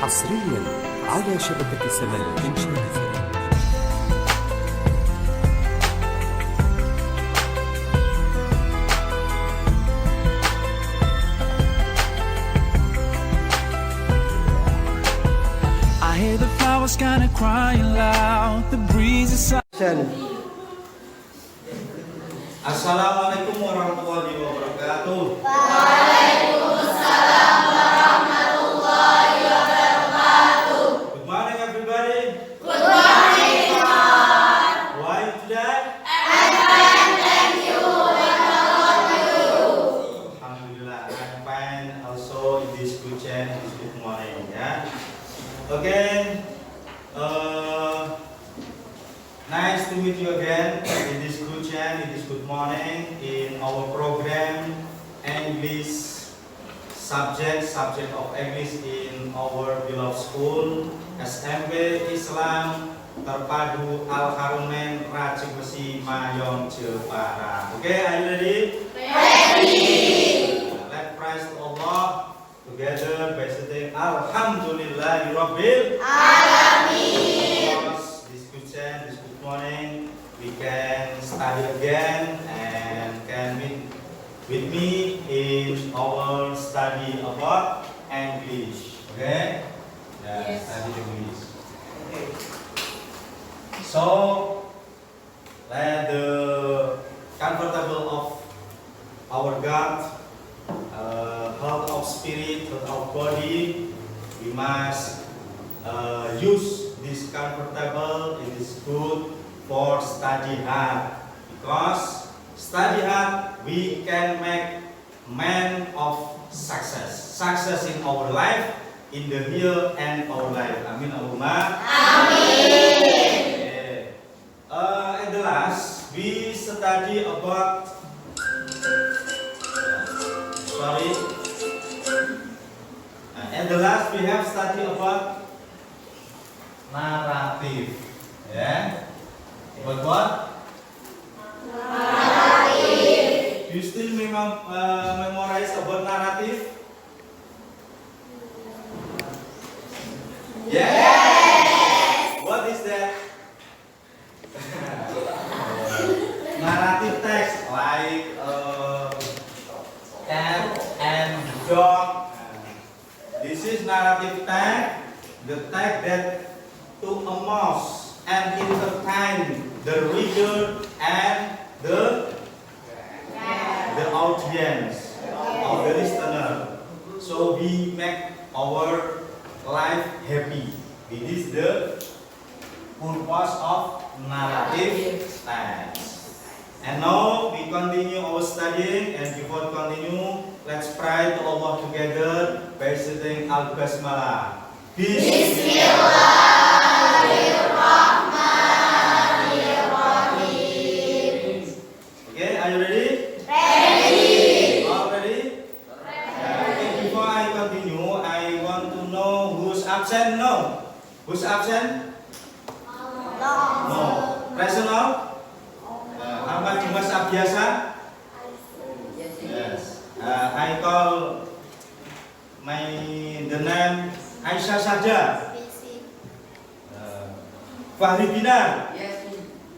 حصريا على شبكة سما الإنشاء. I hear the flowers kinda crying loud. The breeze is Assalamualaikum warahmatullahi wabarakatuh. Waalaikumsalam warahmatullahi wabarakatuh. Good morning everybody. Good morning, Lord. How are you today? I'm fine, thank you. And how about you? Alhamdulillah, I'm fine. Also in this good channel, this good morning. Ya. Okay. Nice to meet you again in this good channel, in this good morning in our program English subject of English in our beloved school SMP Islam Terpadu Al Harumen Racik Besi Mayong Jepara. Okay, are you ready? Ready. Let's praise to Allah together by saying Alhamdulillahirabbil Alamin. This good channel, this good morning, we can study again and can meet with me in our study about English. Okay? Yes. Study English. Okay. So, let the comfortable of our God, health of spirit, health of body, we must use this comfortable, it is good for study hard, because study hard we can make man of success in our life, in the here and our life. Amin Allahumma. Amin. Okay. At the last we study about at the last we have studied about narrative. Yeah. About what? Narrative. You still memorize about narrative? Yes. What is that? Narrative text like cat and dog. This is narrative text, the text that to amuse and entertain the reader and the audience or the listener. So we make our life happy. This is the purpose of narrative text. And now we continue our studying, and before continue, let's pray to Allah together by saying Al-Basmalah. Bismillahirrahmanirrahim. Okay, are you ready? Ready. All ready? Okay, before I continue, I want to know who's absent. No. Who's absent? No. Present no? Ahmad Dimas Abdiasa? Yes. I call the name Aisyah saja. Fahri Binar. Yes.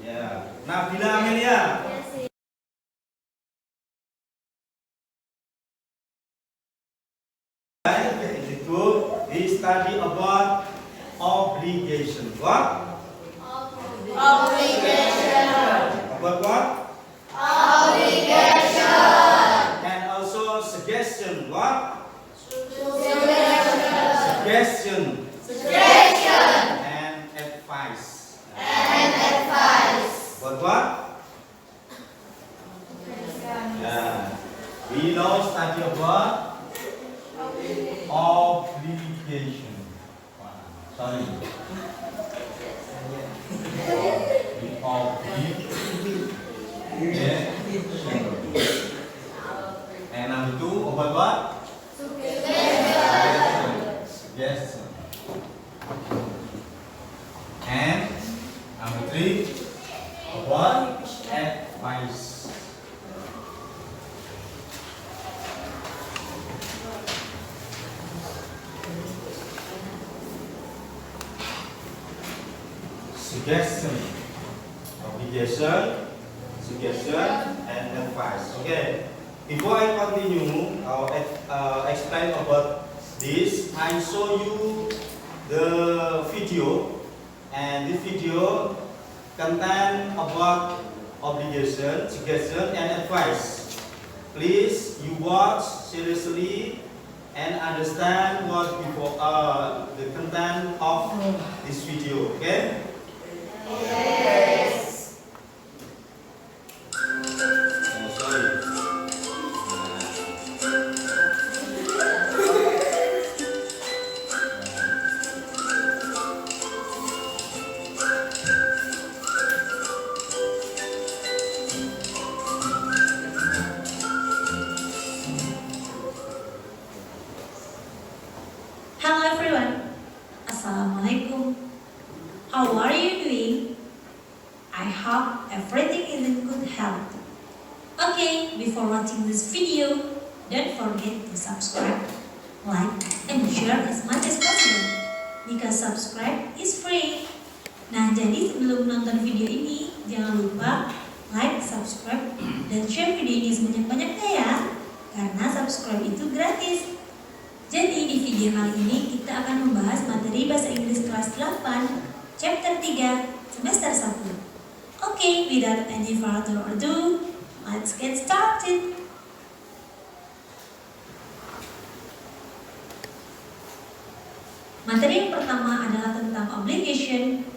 Ya. Nabila Amelia. We study about obligation. What? Obligation. About what? Obligation. And also suggestion. What? Suggestion. Suggestion. And advice. And advice. About what? Yeah. We now study about obligation. Sorry. Obligation. And number two, about what? Suggestion. And number three, about advice. suggestion. Obligation, suggestion, and advice. Okay. Before I continue or explain about this, I show you the video, and this video contain about obligation, suggestion, and advice. Please, you watch seriously and understand what the content of this video. Okay? Yes. Sorry. Hello everyone, Assalamualaikum. How are you doing? I hope everything is in good health. Okay, before watching this video, don't forget to subscribe, like, and share as much as possible because subscribe is free. Nah, jadi sebelum nonton video ini, jangan lupa like, subscribe, dan share video ini sebanyak-banyaknya ya, karena subscribe itu gratis. Jadi di video kali ini kita akan membahas materi Bahasa Inggris kelas 8, chapter 3, semester 1. Okay, without any further ado, let's get started. Materi yang pertama adalah tentang obligation,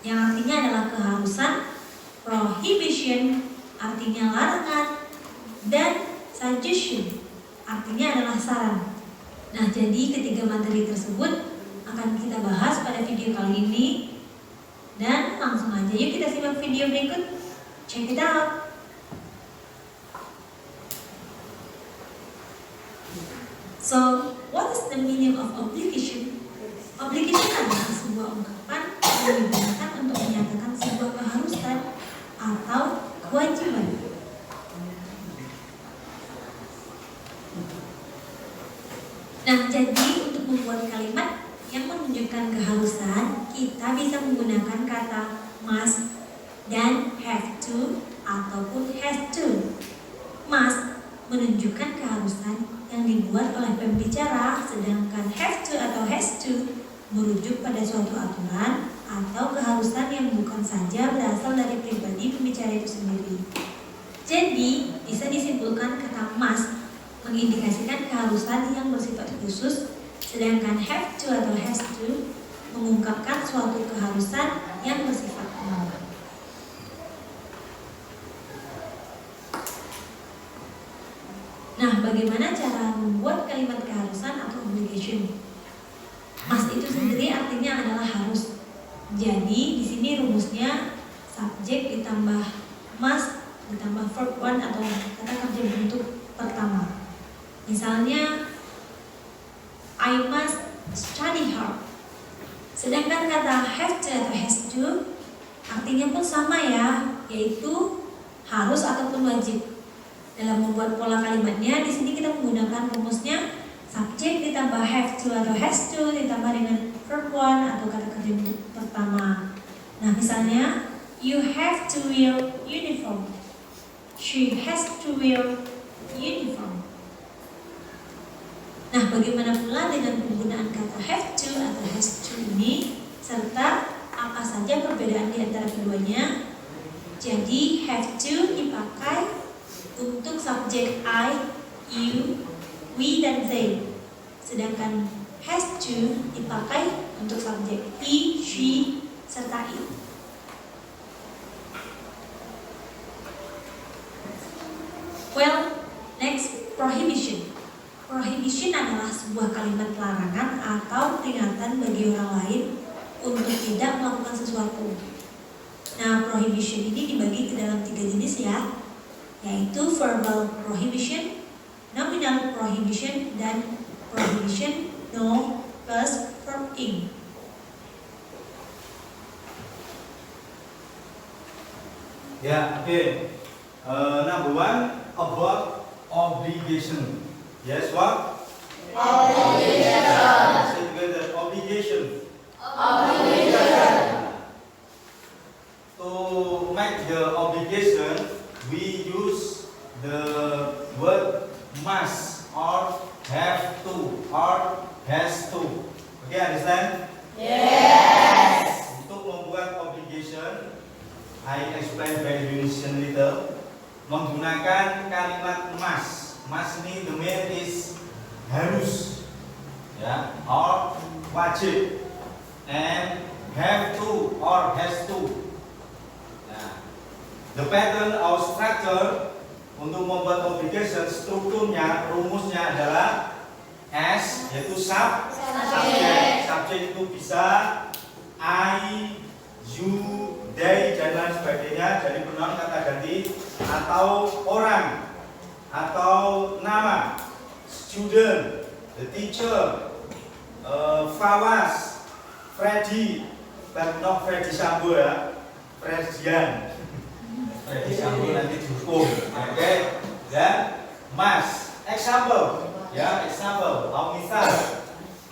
yang artinya adalah keharusan, prohibition, artinya larangan, dan suggestion, artinya adalah saran. Nah, jadi ketiga materi tersebut akan kita bahas pada video kali ini. Dan langsung aja yuk kita simak video berikut. Check it out. So, what is the meaning of obligation? Obligation adalah sebuah ungkapan yang digunakan untuk menyatakan sebuah keharusan atau kewajiban. Nah, jadi untuk membuat kalimat yang menunjukkan keharusan, kita bisa menggunakan kata must dan have to ataupun has to. Must menunjukkan keharusan yang dibuat oleh pembicara, sedangkan have to atau has to merujuk pada suatu aturan atau keharusan yang bukan saja berasal dari pribadi pembicara itu sendiri. Jadi, bisa disimpulkan kata must mengindikasikan keharusan yang bersifat khusus, sedangkan have to atau has to mengungkapkan suatu keharusan yang bersifat umum. Nah, bagaimana cara membuat kalimat keharusan atau obligation? Must itu sendiri artinya adalah harus. Jadi di sini rumusnya subjek ditambah must ditambah verb one atau kata kerja bentuk pertama. Misalnya, I must study hard. Sedangkan kata have to atau has to artinya pun sama ya, yaitu harus ataupun wajib. Dalam membuat pola kalimatnya, di sini kita menggunakan rumusnya subjek ditambah have to atau has to ditambah dengan verb one atau kata kerja bentuk pertama. Nah, misalnya, you have to wear uniform. She has to wear uniform. Nah, bagaimana pula dengan penggunaan kata have to atau has to ini, serta apa saja perbedaan di antara keduanya? Jadi, have to dipakai untuk subjek I, you, we, dan they. Sedangkan has to dipakai untuk subjek he, she, serta it. Well, next, prohibition. Prohibition adalah sebuah kalimat larangan atau peringatan bagi orang lain untuk tidak melakukan sesuatu. Nah, prohibition ini dibagi ke dalam 3 jenis ya, yaitu verbal prohibition, nominal prohibition, dan prohibition no plus verb ing. Yeah, okay. Number one, about obligation. Yes, what? Obligation. Say together, obligation. Obligation. make the obligation, we use the word must or have to or has to. Okay, understand? Yes. Untuk membuat obligation, I explain by definition little. Menggunakan kalimat must. Must ini the main is harus, ya, or wajib, and have to or has to. Nah, the pattern or structure untuk membuat obligation, strukturnya, rumusnya adalah S, yaitu subject. Subject itu bisa I, you, they, dan lain sebagainya, jadi pronoun kata ganti, atau orang, atau nama, student, the teacher, Fawaz, Freddy, but not Freddy Sambo ya, Fredian. Freddy Sambo nanti dihukum, oke? Dan must, example, ya, example, misal,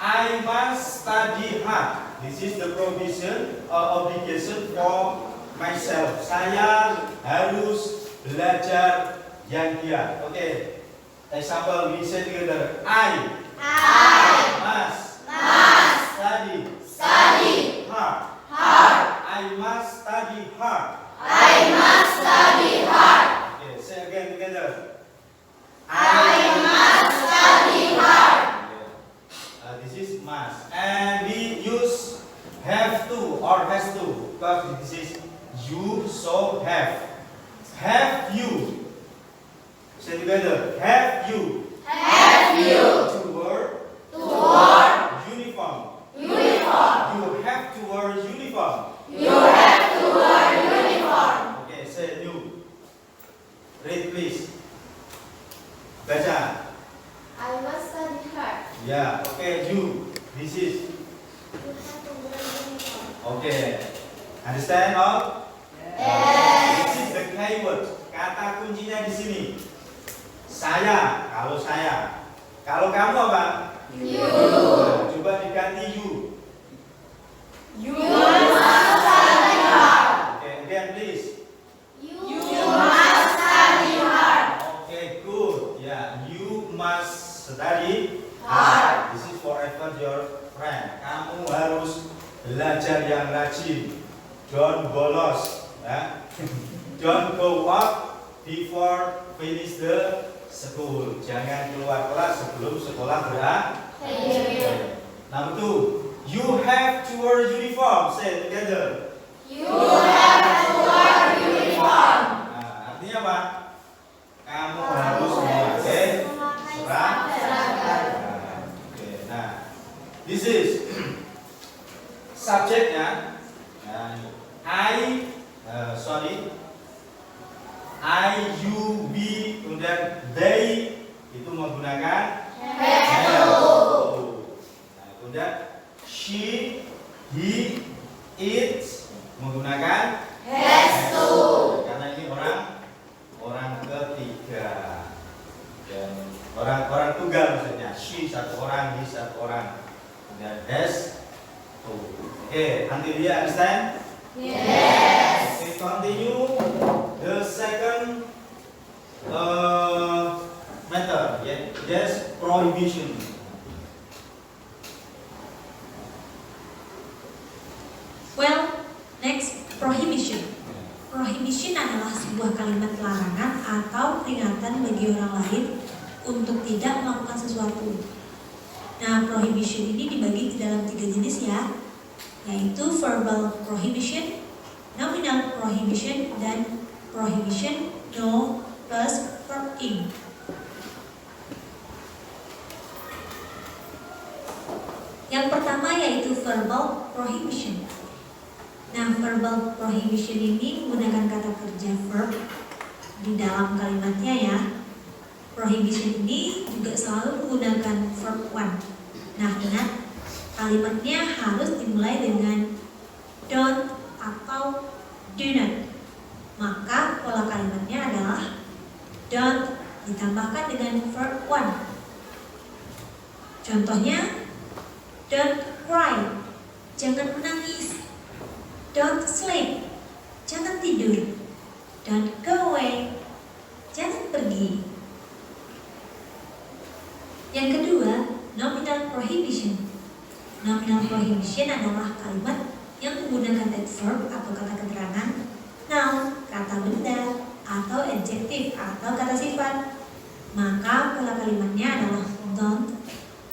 I must study hard. This is the provision or obligation for myself. Saya harus belajar yang giat. Oke. Example, we say together. I must study hard. I must study hard. Okay, say again together. This is must, and we use have to or has to because this is you, so have. Have you? Say together. Have you? To wear uniform. You have to wear uniform. Okay, say you. Read please. Baca. I must study hard. Yeah. Okay, you. This is. You have to wear uniform. Okay. Understand all? Yes. This is the keyword. Kata kuncinya di sini. Saya. Kalau saya. Kalau kamu apa? You. Coba diganti you. You must study hard. Okay, again please. You must study hard. Okay, good. Yeah, you must study Hard. This is forever your friend. Kamu harus belajar yang rajin. Don't bolos. Ya. Don't go up before finish the school. Jangan keluar kelas sebelum sekolah berakhir. Number 2, you have to wear uniform. Say it together. You have to wear uniform. Nah, artinya apa? Kamu harus memakai seragam. Oke, nah, this is subjeknya. I, you, we, kemudian they itu menggunakan have to. Nah, kemudian she, he, it menggunakan Has to. Karena ini orang ketiga. Dan orang tunggal maksudnya. She satu orang, he satu orang. Kemudian has to. Okay, until you understand? Yes. Okay, continue the second method. Yeah, yes, prohibition. Well, next, prohibition. Prohibition adalah sebuah kalimat larangan atau peringatan bagi orang lain untuk tidak melakukan sesuatu. Nah, prohibition ini dibagi ke dalam 3 jenis ya, yaitu verbal prohibition, nominal prohibition, dan prohibition no plus verb in. Yang pertama yaitu verbal prohibition. Nah, verbal prohibition ini menggunakan kata kerja verb di dalam kalimatnya ya. Prohibition ini juga selalu menggunakan verb one. Nah, ingat kalimatnya harus dimulai dengan don't atau do not. Maka pola kalimatnya adalah don't ditambahkan dengan verb one. Contohnya, don't cry, jangan menangis. Don't sleep, jangan tidur. adalah kalimat yang menggunakan adverb atau kata keterangan, noun, kata benda, atau adjektif atau kata sifat. Maka pola kalimatnya adalah don't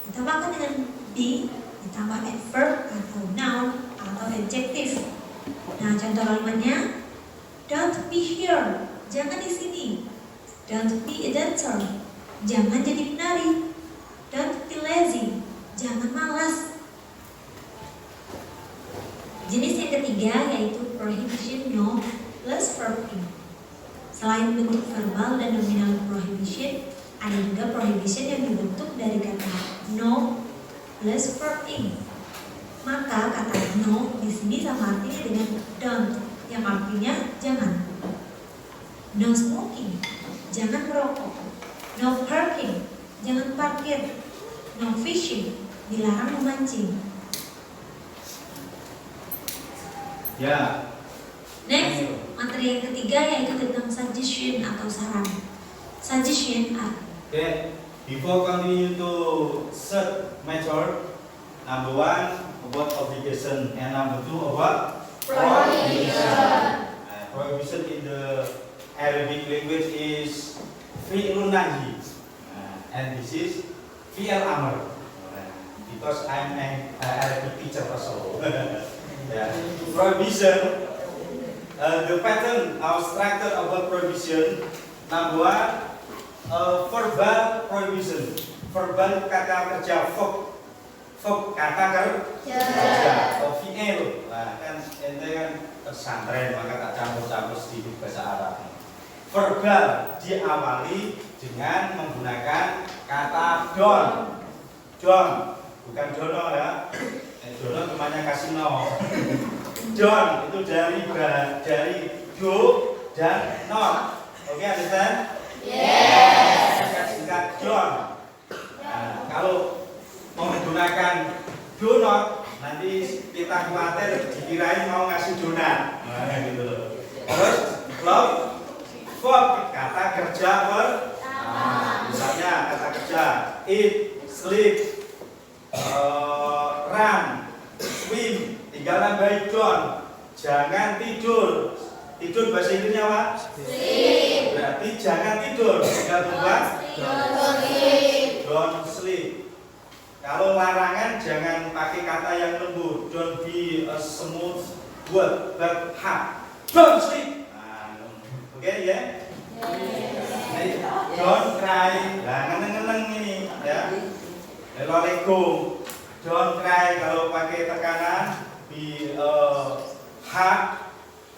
ditambahkan dengan be ditambah adverb atau noun atau adjektif. Nah, contoh kalimatnya, don't be here, jangan di sini. Don't be a dancer, jangan jadi penari. Don't be lazy, jangan malas. Jenis yang ketiga yaitu prohibition no plus verb ing. Selain bentuk verbal dan nominal prohibition, ada juga prohibition yang dibentuk dari kata no plus verb ing. Maka kata no di sini sama artinya dengan don't, yang artinya jangan. No smoking, jangan merokok. No parking, jangan parkir. No fishing, dilarang memancing. Ya. Next, materi yang ketiga yaitu tentang suggestion atau saran. Suggestion Okay. Before continue to third method, number one about obligation and number two about prohibition. Prohibition in the Arabic language is fi'lun nahi, and this is fi'l amr. Because I'm an Arabic teacher also. Yeah. Prohibition. The pattern or structure about prohibition. Number one, verbal prohibition. Verbal kata kerja, verb kata kerja, atau fi'il. Nah, kan ente kan pesantren maka tak campur-campur sedikit bahasa Arab. Verbal diawali dengan menggunakan kata don, bukan dono ya. Dono temannya kasino. Don itu dari do dan not. Oke, understand? Yes. Singkat John. Nah, kalau mau menggunakan do not, nanti kita khawatir dikirain mau ngasih donat. Nah, gitu loh. Terus verb kata kerja misalnya kata kerja eat, sleep, run, swim. Tinggal nambahin don. Jangan tidur. Tidur bahasa Inggrisnya apa? Sleep. Berarti jangan tidur. Tinggal buat don't sleep. Kalau larangan jangan pakai kata yang lembut. Don't be a smooth word, but hard. Don't sleep. Oke ya? Don't cry. Nah, ngeneng-ngeneng ini ya. Lego. Don't cry kalau pakai tekanan. Be hard.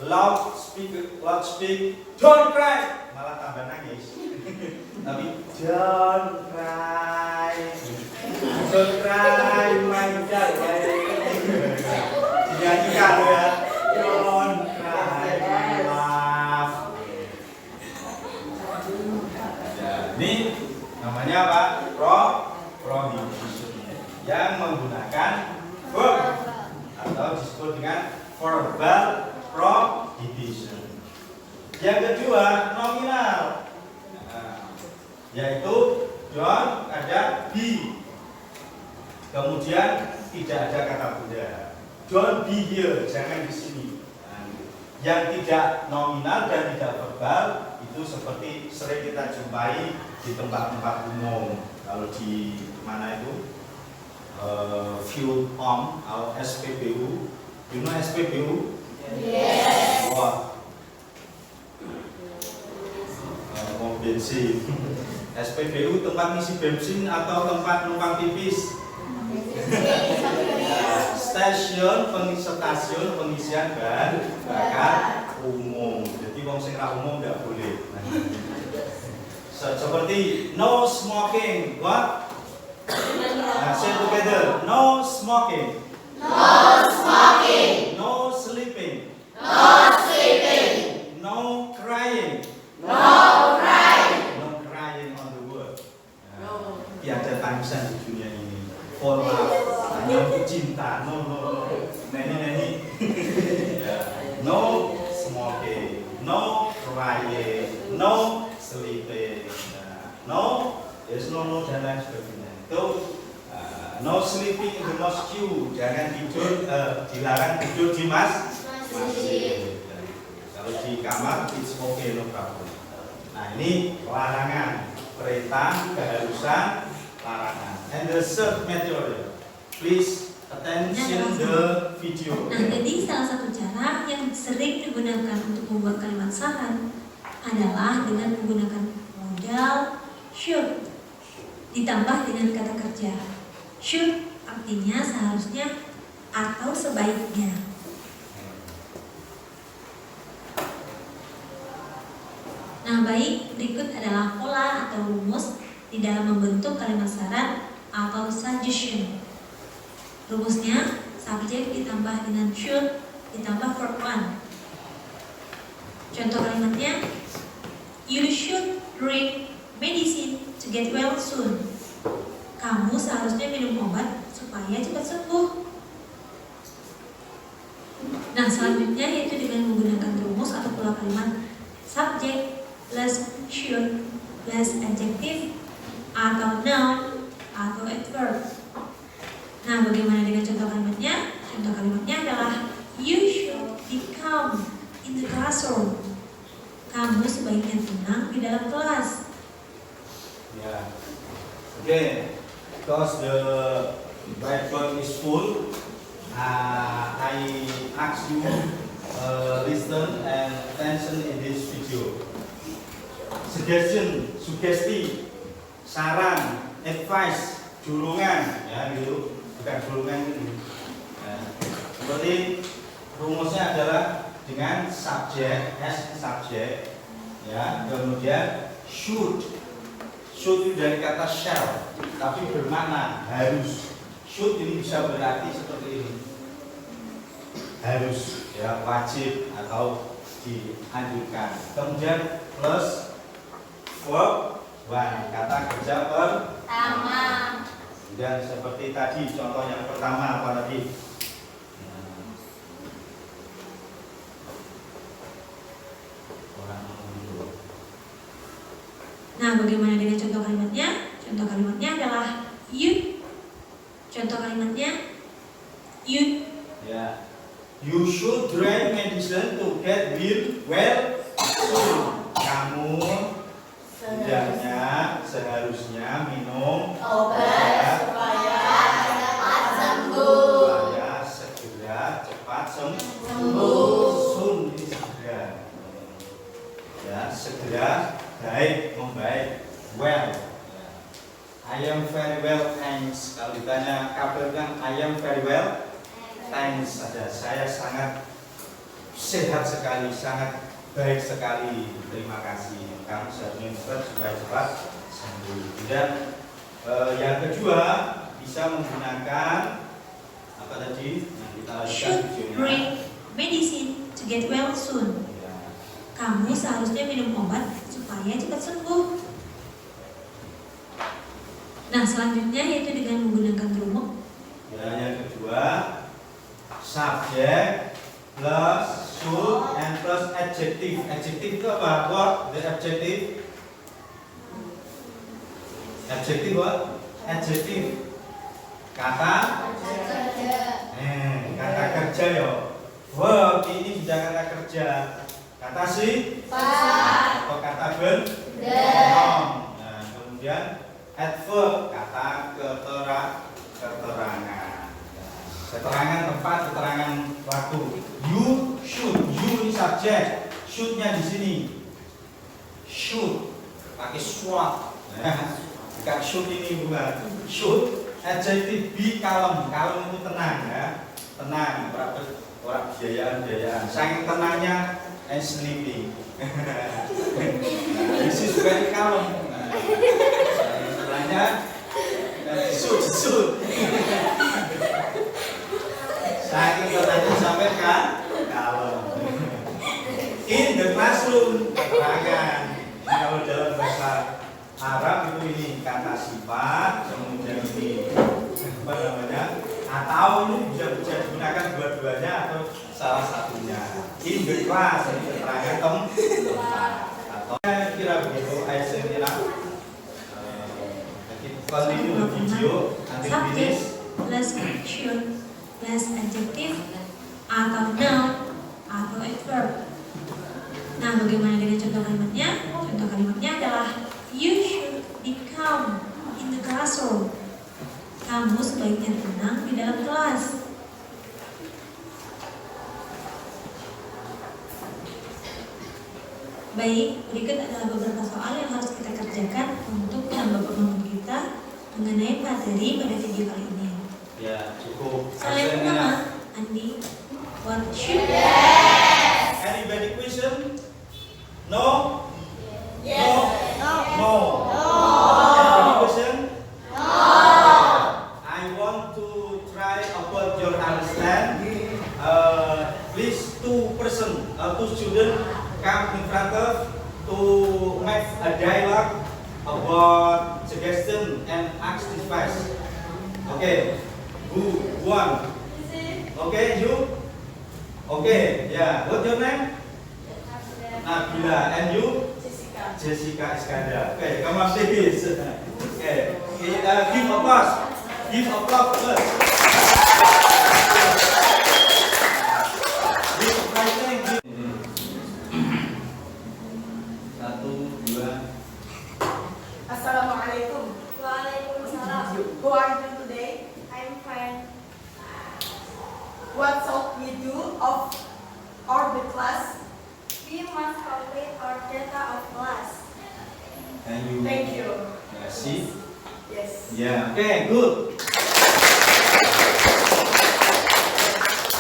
Loud speak, don't cry, malah tambah nangis. Tapi don't cry, my darling. Dinyanyikan ya, don't cry, my love. Ini namanya apa? Prohibition yang menggunakan verb atau disebut dengan verbal prohibition. Yang kedua, nominal, yaitu don't ada be, kemudian tidak ada kata benda. Don't be here, jangan di sini. Yang tidak nominal dan tidak verbal itu seperti sering kita jumpai di tempat-tempat umum. Kalau di mana itu fuel pump atau SPBU, you know SPBU? Yes. Wah. Mau bensin. SPBU tempat ngisi bensin atau tempat numpang pipis. Stasiun pengisian bahan bakar umum. Jadi wong sing ra umum tidak boleh. Seperti no smoking. What? Say together. No smoking. No smoking. No sleeping. No sleeping. No crying. No crying. No crying on the world. Tiada tangisan di dunia ini. For love, hanya untuk cinta. No. Neni. No smoking. No crying. No sleeping. No, there's no dan lain sebagainya. Itu No sleeping in the mosque. Jangan tidur, dilarang tidur di masjid. Kalau di kamar, it's okay, no problem. Nah, ini larangan, perintah, keharusan, larangan. And the third method, please attention the video. Nah, jadi salah satu cara yang sering digunakan untuk membuat kalimat saran adalah dengan menggunakan modal should ditambah dengan kata kerja. Should artinya seharusnya atau sebaiknya. Nah, baik, berikut adalah pola atau rumus di dalam membentuk kalimat saran atau suggestion. Rumusnya, subjek ditambah dengan should ditambah verb one. Contoh kalimatnya, you should drink medicine to get well soon. Kamu seharusnya minum obat supaya cepat sembuh. Nah, selanjutnya yaitu dengan menggunakan rumus atau pola kalimat subjek plus should plus adjective atau noun atau adverb. Nah, bagaimana dengan contoh kalimatnya? Contoh kalimatnya adalah you should be calm in the classroom. Kamu sebaiknya tenang di dalam kelas. Yeah. Okay. Because the whiteboard is full, I ask you listen and attention in this video. Suggestion, sugesti, saran, advice, julungan, ya gitu, bukan julungan gitu. Ya. Seperti rumusnya adalah dengan subjek, as subjek, ya, kemudian should. Should itu dari kata shall, tapi bermakna harus. Should ini bisa berarti seperti ini, harus, ya, wajib atau dianjurkan. Kemudian plus verb one, kata kerja pertama. Dan seperti tadi contoh yang pertama apa tadi? Nah, bagaimana dengan contoh kalimatnya? Contoh kalimatnya adalah you. Contoh kalimatnya you. Ya. You should drink medicine to get well soon. Kamu seharusnya minum Obat supaya cepat sembuh. supaya segera cepat sembuh. Soon ini segera. Ya, segera baik, membaik, well. I am very well, thanks. Kalau ditanya kabar kan, I am very well, thanks saja. Saya sangat sehat sekali, sangat baik sekali. Terima kasih. Kamu seharusnya supaya cepat sembuh. Dan yang kedua bisa menggunakan apa tadi? Nah, kita lanjutkan Should videonya. drink medicine to get well soon. Ya. Kamu seharusnya minum obat supaya cepat sembuh. Nah, selanjutnya yaitu dengan menggunakan rumus. Ya, yang kedua subjek plus should and plus adjective. Adjective itu apa? What? The adjective? Adjective what? Adjective. Kata? Kata kerja yo. Verb ini sudah kata kerja. Kata sifat atau kata noun. Nah, kemudian adverb, kata keterangan. Keterangan tempat, keterangan waktu. You should, you ini subjek, should-nya di sini. Should pakai swat. Bukan should ini bukan. Should adjective be calm. Calm itu tenang, ya. Tenang, orang biayaan. Saking tenangnya and sleeping. This is very calm. Tenangnya should. Saking tenangnya sampai kan calm. In the classroom, keterangan. Kalau dalam bahasa Arab itu ini kata sifat, kemudian ini apa namanya? Atau ini bisa digunakan dua-duanya atau salah satunya. In the class, ini keterangan tempat. Atau kira begitu, I continue the video until finish. plus action, plus adjective, atau noun, atau adverb. Nah, bagaimana dengan contoh kalimatnya? Contoh kalimatnya adalah you should be calm in the classroom. Kamu sebaiknya tenang di dalam kelas. Baik, berikut adalah beberapa soal yang harus kita kerjakan untuk menambah pemahaman kita mengenai materi pada video kali ini. Ya, cukup. Soal yang pertama, Andi, what should Anybody question? No? Yes. No. Any question? I want to try about your understand. Please two students come in front of to make a dialogue about suggestion and ask this question. Okay. Who? One. Okay, you? Okay, yeah. What's your name? Nabila. And you? Jessica Iskandar. Okay, come on please. Okay. Give applause. Give applause first. Give fighting. Satu, dua. Assalamualaikum. Waalaikumsalam. How are you today? I'm fine. What shall we do of the class? We must complete our data of class. And you? Thank you. Yeah, see? Yes. Yeah. Okay, good.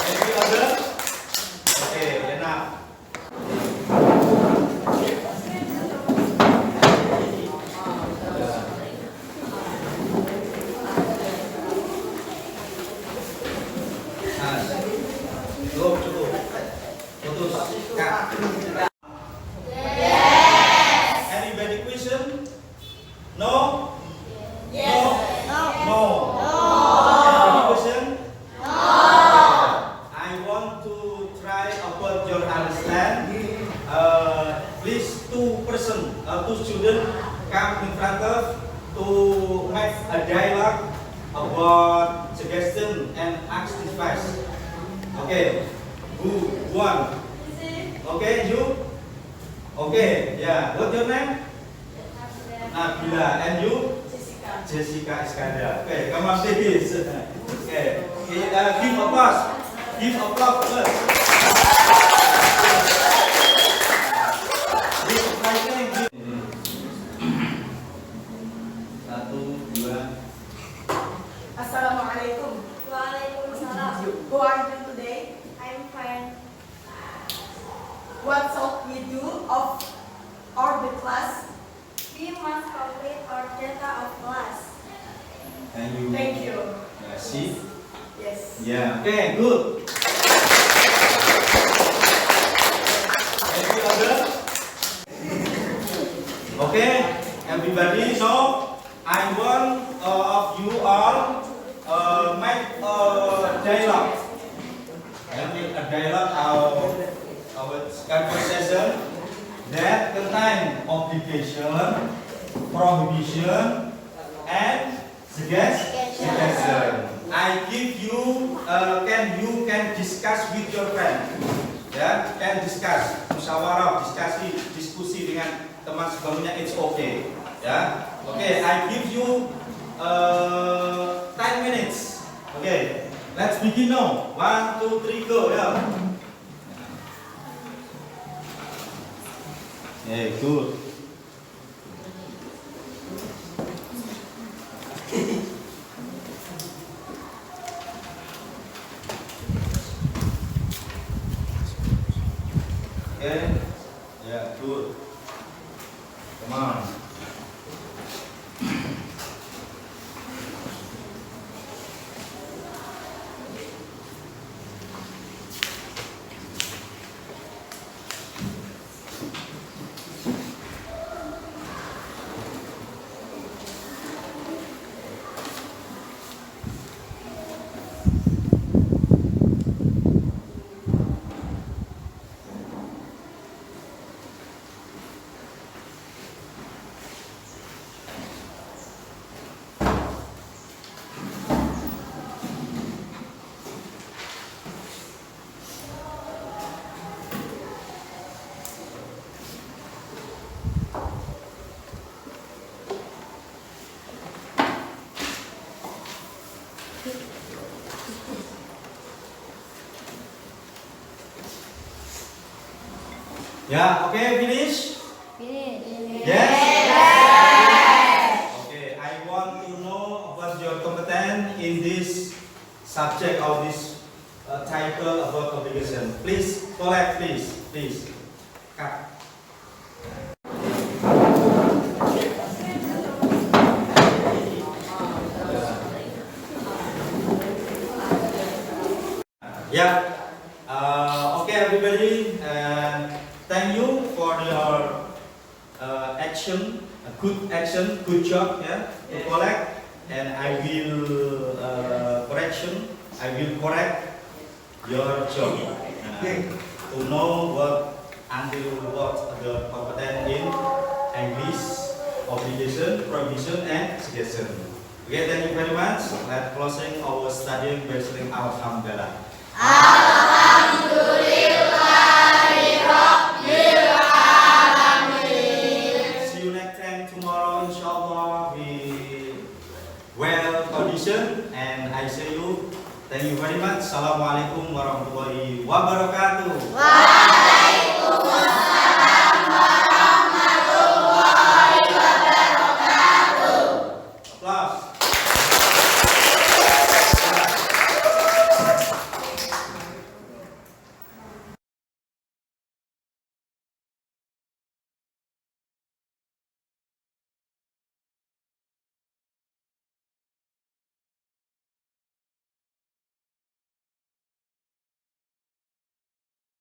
Any other? Okay, enough. Cukup. Putus. Kak. Anybody question? No? Yes. No. Any question? I want to try about your understand. Please two students come in front of to make a dialogue about suggestion and ask this question. Okay. Who? One. Okay, you? Okay, yeah. What's your name? Nabila. And you? Jessica Iskandar. Okay, come on please. Okay. Give applause. Give applause first. Give fighting. Satu, dua. Assalamualaikum. Waalaikumsalam. How are you today? I'm fine. What shall we do of the class? We must complete our data of class. And you? Thank you. Yeah, see? Yes. Yeah. Okay, good. Any other? Okay, everybody. So I want of you all make a dialogue. Make a dialogue our conversation that contain obligation, prohibition, and suggestion. I give you, you can discuss with your friend, ya, can discuss, musyawarah, diskusi dengan teman sebelumnya, it's okay, ya, okay. I give you 10 minutes, okay. Let's begin now. 1, 2, 3, go, ya. Yeah, good. Okay. Yeah, good. Come on. Yeah, okay, finish? Finish. Yes? Okay, I want to know about your competence in this subject or this title about obligation. Please, collect, please. Cut. Yeah. Okay, everybody. Thank you for your action, good action, good job. Yeah, to collect, and I will correct your job to know what the competence in English, obligation, prohibition, and suggestion. Okay, thank you very much. Let's closing our studying by saying Alhamdulillah. See you next time tomorrow, inshallah. We well condition, and I see you. Thank you very much. Assalamualaikum warahmatullahi wabarakatuh.